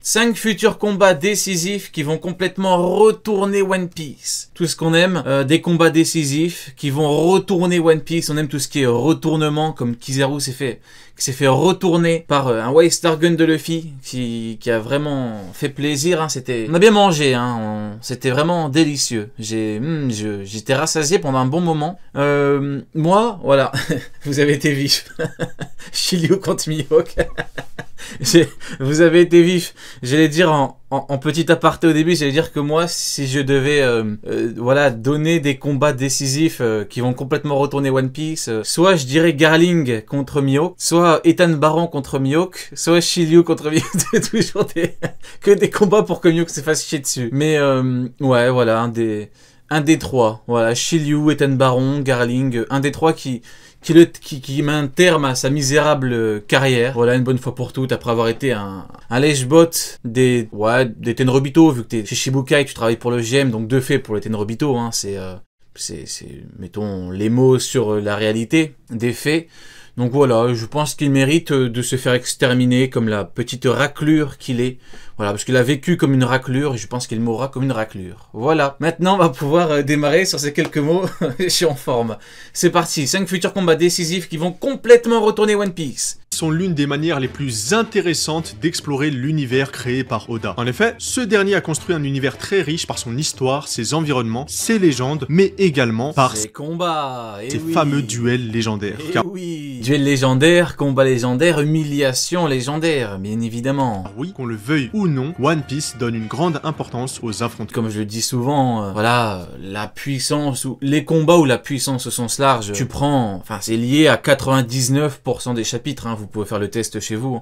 5 futurs combats décisifs qui vont complètement retourner One Piece. Tout ce qu'on aime, des combats décisifs qui vont retourner One Piece. On aime tout ce qui est retournement, comme Kizaru s'est fait retourner par un White Star Gun de Luffy qui a vraiment fait plaisir. Hein. On a bien mangé, hein. C'était vraiment délicieux. J'étais rassasié pendant un bon moment. Moi, voilà, vous avez été vif. Shiryu contre Mihawk. Vous avez été vif. J'allais dire en petit aparté au début, j'allais dire que moi, si je devais voilà, donner des combats décisifs qui vont complètement retourner One Piece, soit je dirais Garling contre Mihawk, soit Ethan Baron contre Mihawk, soit Shiryu contre Mihawk. C'est toujours que des combats pour que Mihawk se fasse chier dessus. Mais ouais, voilà, un des trois. Voilà, Shiryu, Ethan Baron, Garling, un des trois qui met un terme à sa misérable carrière. Voilà, une bonne fois pour toutes, après avoir été un lèche-bot des Tenrobito, vu que t'es chez Shibukai, tu travailles pour le GM, donc de fait pour les Tenrobito, hein, c'est mettons les mots sur la réalité des faits. Donc voilà, je pense qu'il mérite de se faire exterminer comme la petite raclure qu'il est. Voilà, parce qu'il a vécu comme une raclure et je pense qu'il mourra comme une raclure. Voilà, maintenant on va pouvoir démarrer sur ces quelques mots. Je suis en forme. C'est parti, 5 futurs combats décisifs qui vont complètement retourner One Piece. Sont l'une des manières les plus intéressantes d'explorer l'univers créé par Oda. En effet, ce dernier a construit un univers très riche par son histoire, ses environnements, ses légendes, mais également par ses combats, ses fameux duels légendaires. Car oui, duels légendaires, combats légendaires, humiliation légendaire, bien évidemment. Oui, qu'on le veuille ou non, One Piece donne une grande importance aux affrontements. Comme je le dis souvent, voilà, la puissance ou les combats où la puissance au sens large, tu prends, enfin c'est lié à 99% des chapitres, hein, vous pouvez faire le test chez vous.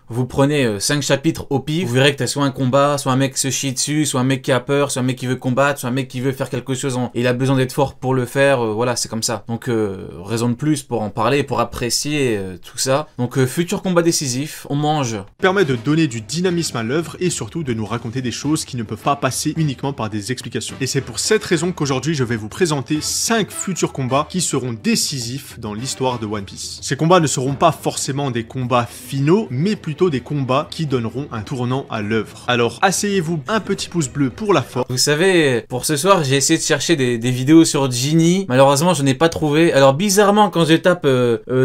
Vous prenez 5 chapitres au pif, vous verrez que t'as soit un combat, soit un mec se chie dessus, soit un mec qui a peur, soit un mec qui veut combattre, soit un mec qui veut faire quelque chose et il a besoin d'être fort pour le faire, voilà, c'est comme ça. Donc raison de plus pour en parler, pour apprécier tout ça. Donc futur combat décisif, on mange. Permet de donner du dynamisme à l'œuvre et surtout de nous raconter des choses qui ne peuvent pas passer uniquement par des explications. Et c'est pour cette raison qu'aujourd'hui je vais vous présenter 5 futurs combats qui seront décisifs dans l'histoire de One Piece. Ces combats ne seront pas forcément des combats finaux, mais plutôt des combats qui donneront un tournant à l'œuvre. Alors, asseyez-vous, un petit pouce bleu pour la force. Vous savez, pour ce soir, j'ai essayé de chercher des vidéos sur Genie. Malheureusement, je n'ai pas trouvé. Alors, bizarrement, quand je tape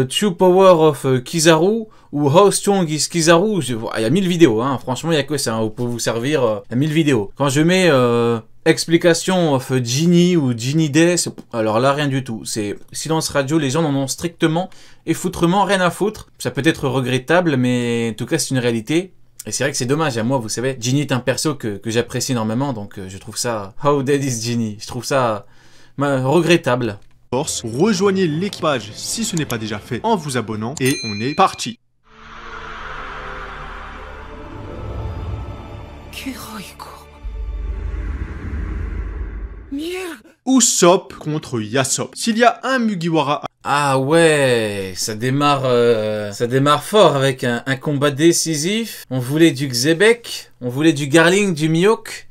True Power of Kizaru ou How Strong is Kizaru, il y a 1000 vidéos, hein. Franchement, il y a que ça, hein, pour vous servir. Il y a 1000 vidéos. Quand je mets explication of Genie ou Genie Death, alors là rien du tout, c'est silence radio, les gens n'en ont strictement et foutrement rien à foutre. Ça peut être regrettable, mais en tout cas c'est une réalité. Et c'est vrai que c'est dommage, à moi vous savez, Genie est un perso que j'apprécie énormément, donc je trouve ça, How Dead is Genie, je trouve ça regrettable. Rejoignez l'équipage si ce n'est pas déjà fait en vous abonnant et on est parti. Usopp contre Yasop. S'il y a un Mugiwara... Ah ouais, ça démarre fort avec un combat décisif. On voulait du Xebec, on voulait du Garling, du Mihawk.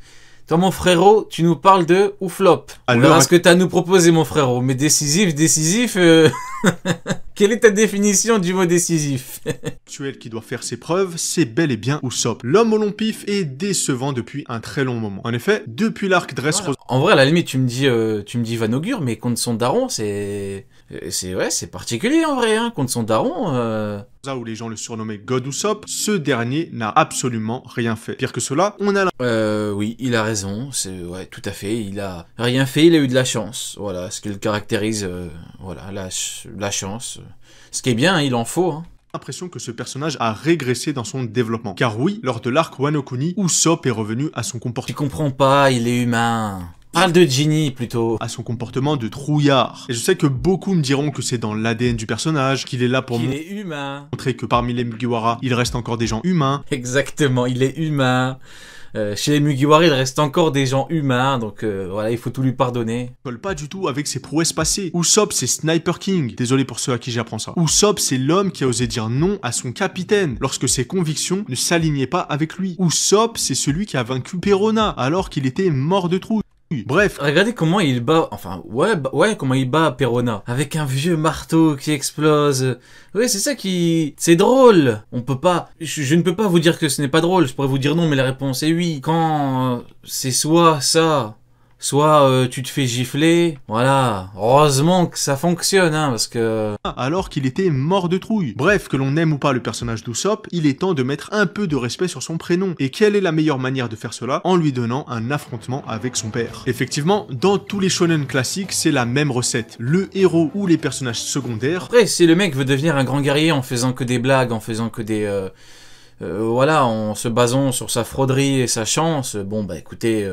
Toi mon frérot, tu nous parles de Ouflop. Alors ce que t'as à nous proposer mon frérot. Mais décisif, quelle est ta définition du mot décisif? Actuel qui doit faire ses preuves, c'est bel et bien Usopp. L'homme au long pif est décevant depuis un très long moment. En effet, depuis l'arc Dressrosa... En vrai, à la limite, tu me dis Van Augure, mais contre son daron, c'est particulier en vrai, hein, contre son daron. Où les gens le surnommaient God Usopp, ce dernier n'a absolument rien fait. Pire que cela, on a oui, il a raison, ouais, tout à fait, il a rien fait, il a eu de la chance, voilà, ce qui le caractérise, voilà, la chance. Ce qui est bien, hein, il en faut, hein. L'impression que ce personnage a régressé dans son développement. Car oui, lors de l'arc Wano Kuni, Usopp est revenu à son comportement... Tu comprends pas, il est humain. Parle de Genie plutôt. À son comportement de trouillard. Et je sais que beaucoup me diront que c'est dans l'ADN du personnage, qu'il est là pour montrer que parmi les Mugiwara, il reste encore des gens humains. Exactement, il est humain. Chez les Mugiwara, il reste encore des gens humains, donc voilà, il faut tout lui pardonner. Il colle pas du tout avec ses prouesses passées. Usopp, c'est Sniper King. Désolé pour ceux à qui j'apprends ça. Usopp, c'est l'homme qui a osé dire non à son capitaine, lorsque ses convictions ne s'alignaient pas avec lui. Usopp, c'est celui qui a vaincu Perona, alors qu'il était mort de trouille. Bref, Regardez comment il bat, enfin, ouais, comment il bat Perona. Avec un vieux marteau qui explose. Oui, c'est ça qui... C'est drôle. On peut pas... Je ne peux pas vous dire que ce n'est pas drôle. Je pourrais vous dire non, mais la réponse est oui. Quand c'est soit ça... Soit tu te fais gifler, voilà. Heureusement que ça fonctionne, hein, parce que... alors qu'il était mort de trouille. Bref, que l'on aime ou pas le personnage d'Usopp, il est temps de mettre un peu de respect sur son prénom. Et quelle est la meilleure manière de faire cela? En lui donnant un affrontement avec son père. Effectivement, dans tous les shonen classiques, c'est la même recette. Le héros ou les personnages secondaires... Après, si le mec veut devenir un grand guerrier en faisant que des blagues, en faisant que des... voilà, en se basant sur sa frauderie et sa chance, bon bah écoutez...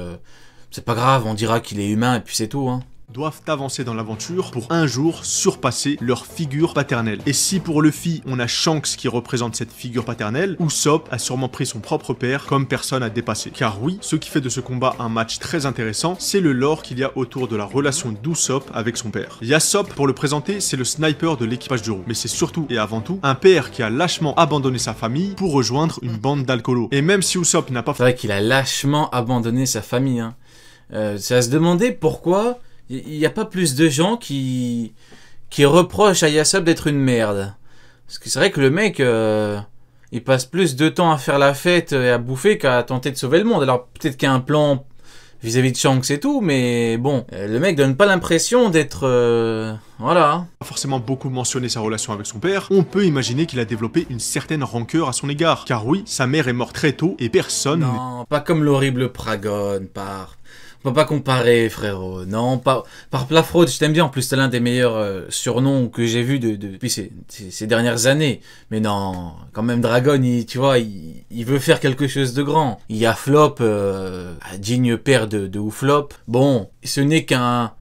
c'est pas grave, on dira qu'il est humain et puis c'est tout, hein. Doivent avancer dans l'aventure pour un jour surpasser leur figure paternelle. Et si pour Luffy, on a Shanks qui représente cette figure paternelle, Usopp a sûrement pris son propre père comme personne à dépasser. Car oui, ce qui fait de ce combat un match très intéressant, c'est le lore qu'il y a autour de la relation d'Usopp avec son père. Yasopp, pour le présenter, c'est le sniper de l'équipage du Roux. Mais c'est surtout et avant tout un père qui a lâchement abandonné sa famille pour rejoindre une bande d'alcoolos. Et même si Usopp n'a pas... C'est vrai qu'il a lâchement abandonné sa famille, hein. C'est à se demander pourquoi il n'y a pas plus de gens qui reprochent à Yasopp d'être une merde. Parce que c'est vrai que le mec, il passe plus de temps à faire la fête et à bouffer qu'à tenter de sauver le monde. Alors peut-être qu'il y a un plan vis-à-vis de Shanks et tout, mais bon, le mec donne pas l'impression d'être... voilà. Pas forcément beaucoup mentionné sa relation avec son père, on peut imaginer qu'il a développé une certaine rancœur à son égard. Car oui, sa mère est morte très tôt et personne... Non, pas comme l'horrible Pragon, on peut pas comparer, frérot. Non, pas... Par Plafraude, je t'aime bien. En plus, t'es l'un des meilleurs surnoms que j'ai vu depuis ces dernières années. Mais non, quand même, Dragon, tu vois, il veut faire quelque chose de grand. Il y a Flop, digne père de Ouflop. Bon, ce n'est qu'un,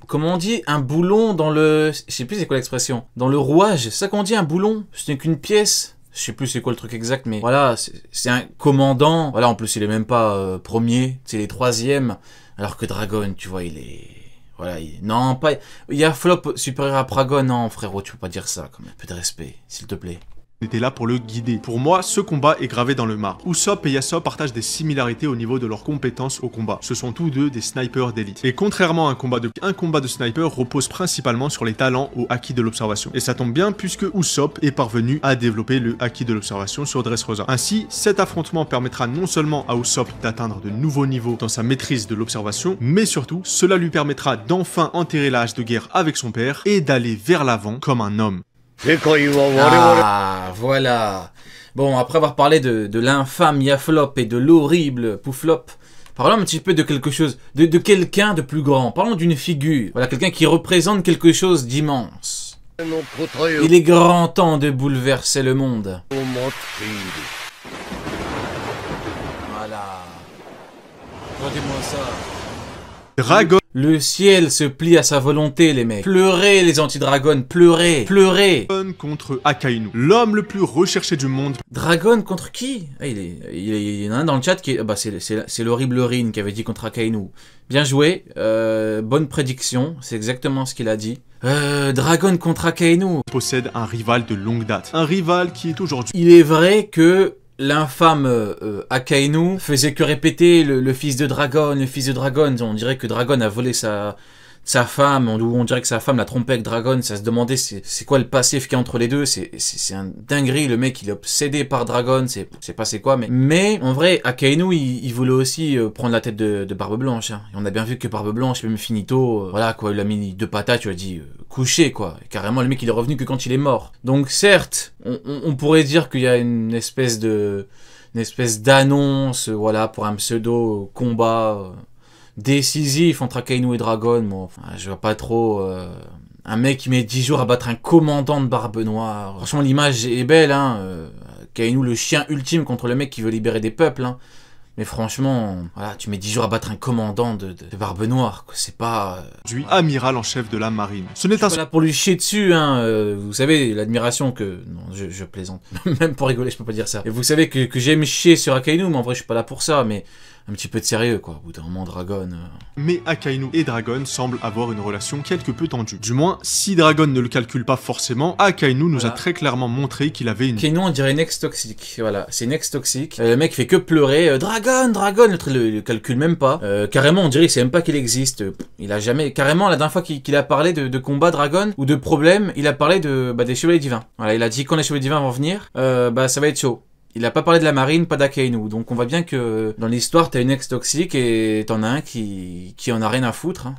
comment on dit, un boulon dans le... Je sais plus c'est quoi l'expression. Dans le rouage, c'est ça qu'on dit, un boulon? Ce n'est qu'une pièce. Je sais plus c'est quoi le truc exact, mais voilà, c'est un commandant. Voilà, en plus, il est même pas premier, c'est les troisièmes. Alors que Dragon, tu vois, il est... Voilà, non, pas... Il y a Flop supérieur à Pragon, non, frérot, tu peux pas dire ça, quand même. Un peu de respect, s'il te plaît. Était là pour le guider. Pour moi, ce combat est gravé dans le marbre. Usopp et Yasopp partagent des similarités au niveau de leurs compétences au combat. Ce sont tous deux des snipers d'élite. Et contrairement à un combat de sniper repose principalement sur les talents au haki de l'observation. Et ça tombe bien puisque Usopp est parvenu à développer le haki de l'observation sur Dressrosa. Ainsi, cet affrontement permettra non seulement à Usopp d'atteindre de nouveaux niveaux dans sa maîtrise de l'observation, mais surtout, cela lui permettra d'enfin enterrer la hache de guerre avec son père et d'aller vers l'avant comme un homme. Ah, voilà. Bon, après avoir parlé de l'infâme Yaflop et de l'horrible Pouflop, parlons un petit peu de quelque chose, de quelqu'un de plus grand. Parlons d'une figure. Voilà, quelqu'un qui représente quelque chose d'immense. Il est grand temps de bouleverser le monde. Voilà. Regardez-moi ça. Dragon Le ciel se plie à sa volonté, les mecs. Pleurez, les anti-dragons, pleurez, pleurez. contre Akainu, l'homme le plus recherché du monde. Dragon contre qui? Ah, il y en a un dans le chat qui est... Bah, c'est l'horrible Rin qui avait dit contre Akainu. Bien joué, bonne prédiction, c'est exactement ce qu'il a dit. Dragon contre Akainu. Possède un rival de longue date. Un rival qui est aujourd'hui... Il est vrai que... L'infâme Akainu faisait que répéter le fils de Dragon, le fils de Dragon. On dirait que Dragon a volé sa femme, on dirait que sa femme l'a trompé avec Dragon. Ça se demandait c'est quoi le passif qu'il y a entre les deux. C'est un dinguerie, le mec il est obsédé par Dragon, c'est pas c'est quoi. Mais en vrai, Akainu il voulait aussi prendre la tête de Barbe Blanche. Hein. Et on a bien vu que Barbe Blanche, même Finito, voilà quoi, il a mis 2 patates, tu lui a dit coucher quoi. Et carrément le mec il est revenu que quand il est mort. Donc certes, on pourrait dire qu'il y a une espèce d'annonce, voilà, pour un pseudo combat décisif entre Akainu et Dragon. Bon, enfin, je vois pas trop un mec qui met 10 jours à battre un commandant de Barbe Noire. Franchement l'image est belle, hein. Akainu le chien ultime contre le mec qui veut libérer des peuples, hein. Mais franchement, voilà, tu mets 10 jours à battre un commandant de Barbe Noire, quoi. C'est pas... amiral en chef de la marine. Ce n'est pas là pour lui chier dessus, hein. Vous savez, l'admiration que... Non, je plaisante. Même pour rigoler, je peux pas dire ça. Et vous savez que j'aime chier sur Akainu, mais en vrai, je suis pas là pour ça. Mais un petit peu de sérieux, quoi. Au bout d'un moment, Dragon... Mais Akainu et Dragon semblent avoir une relation quelque peu tendue. Du moins, si Dragon ne le calcule pas forcément, Akainu nous a très clairement montré qu'il avait une... Akainu, on dirait une ex toxique, voilà, c'est une ex toxique. Le mec fait que pleurer, Dragon, Dragon, l'autre le calcule même pas. Carrément, on dirait qu'il sait même pas qu'il existe. Il a jamais... Carrément, la dernière fois qu'il a parlé de combat Dragon, ou de problème, il a parlé des Chevaliers Divins. Voilà, il a dit quand les Chevaliers Divins vont venir, ça va être chaud. Il a pas parlé de la marine, pas d'Akainu. Donc on voit bien que dans l'histoire, t'as une ex toxique et t'en as un qui en a rien à foutre. Hein.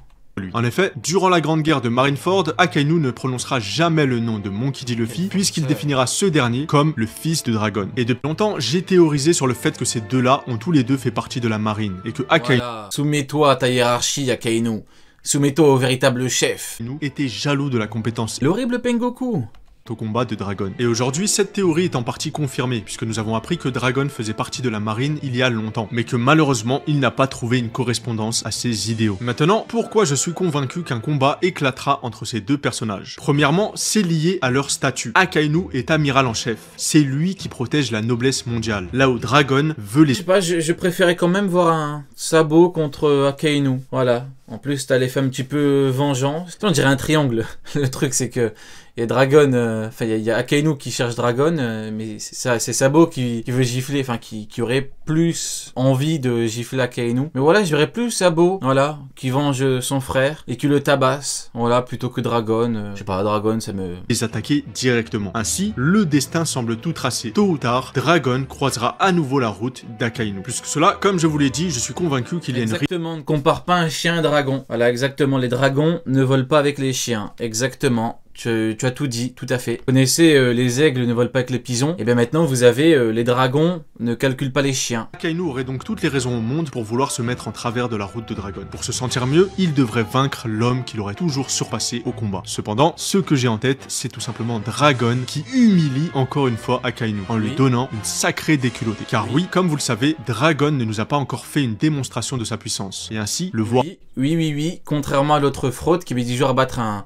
En effet, durant la grande guerre de Marineford, Akainu ne prononcera jamais le nom de Monkey D. Luffy, puisqu'il définira ce dernier comme le fils de Dragon. Et depuis longtemps, j'ai théorisé sur le fait que ces deux-là ont tous les deux fait partie de la marine, et que Akainu... Voilà. Soumets-toi à ta hiérarchie, Akainu. Soumets-toi au véritable chef. était jaloux de la compétence. L'horrible Pengoku. Au combat de Dragon. Et aujourd'hui, cette théorie est en partie confirmée, puisque nous avons appris que Dragon faisait partie de la marine il y a longtemps, mais que malheureusement, il n'a pas trouvé une correspondance à ses idéaux. Maintenant, pourquoi je suis convaincu qu'un combat éclatera entre ces deux personnages? Premièrement, c'est lié à leur statut. Akainu est amiral en chef. C'est lui qui protège la noblesse mondiale, là où Dragon veut les... Je sais pas, je préférais quand même voir un sabot contre Akainu, voilà. En plus, t'as l'effet un petit peu vengeant. On dirait un triangle. Le truc, c'est que il y a Dragon, enfin il y a Akainu qui cherche Dragon, mais c'est Sabo qui veut gifler, enfin qui aurait plus envie de gifler Akainu. Mais voilà, j'aurais plus Sabo, voilà, qui venge son frère et qui le tabasse, voilà, plutôt que Dragon. Je sais pas, Dragon, ça me... les attaquer directement. Ainsi, le destin semble tout tracé. Tôt ou tard, Dragon croisera à nouveau la route d'Akainu. Plus que cela, comme je vous l'ai dit, je suis convaincu qu'il y a une... Exactement, ne compare pas un chien à un dragon. Voilà, exactement, les dragons ne volent pas avec les chiens. Exactement. Tu as tout dit, tout à fait. Vous connaissez les aigles ne volent pas avec les pigeons. Et bien maintenant, vous avez les dragons ne calculent pas les chiens. Akainu aurait donc toutes les raisons au monde pour vouloir se mettre en travers de la route de Dragon. Pour se sentir mieux, il devrait vaincre l'homme qu'il aurait toujours surpassé au combat. Cependant, ce que j'ai en tête, c'est tout simplement Dragon qui humilie encore une fois Akainu en lui donnant une sacrée déculottée. Car oui, comme vous le savez, Dragon ne nous a pas encore fait une démonstration de sa puissance. Et ainsi, le voir... Oui. Contrairement à l'autre fraude qui met 10 jours à battre un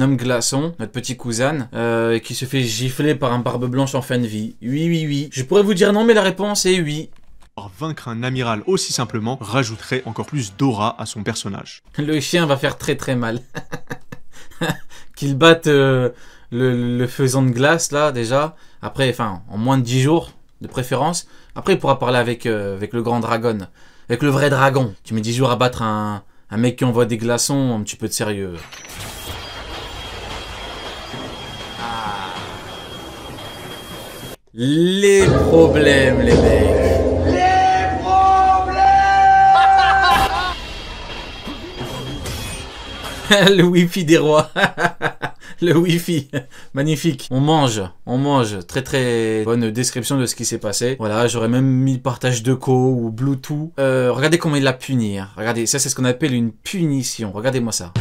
homme glaçon, notre petit cousin, qui se fait gifler par un barbe blanche en fin de vie. Oui. Je pourrais vous dire non, mais la réponse est oui. Vaincre un amiral aussi simplement rajouterait encore plus d'aura à son personnage. Le chien va faire très mal. Qu'il batte le faisan de glace, là, déjà. Après, enfin, en moins de 10 jours, de préférence. Après, il pourra parler avec le grand dragon. Avec le vrai dragon. Tu mets 10 jours à battre un mec qui envoie des glaçons, un petit peu de sérieux. Les problèmes, les mecs. Les problèmes. Le wifi des rois. Le wifi. Magnifique. On mange. Très bonne description de ce qui s'est passé. Voilà, j'aurais même mis partage de co ou Bluetooth. Regardez comment il l'a puni. Hein. Regardez, ça c'est ce qu'on appelle une punition. Regardez-moi ça.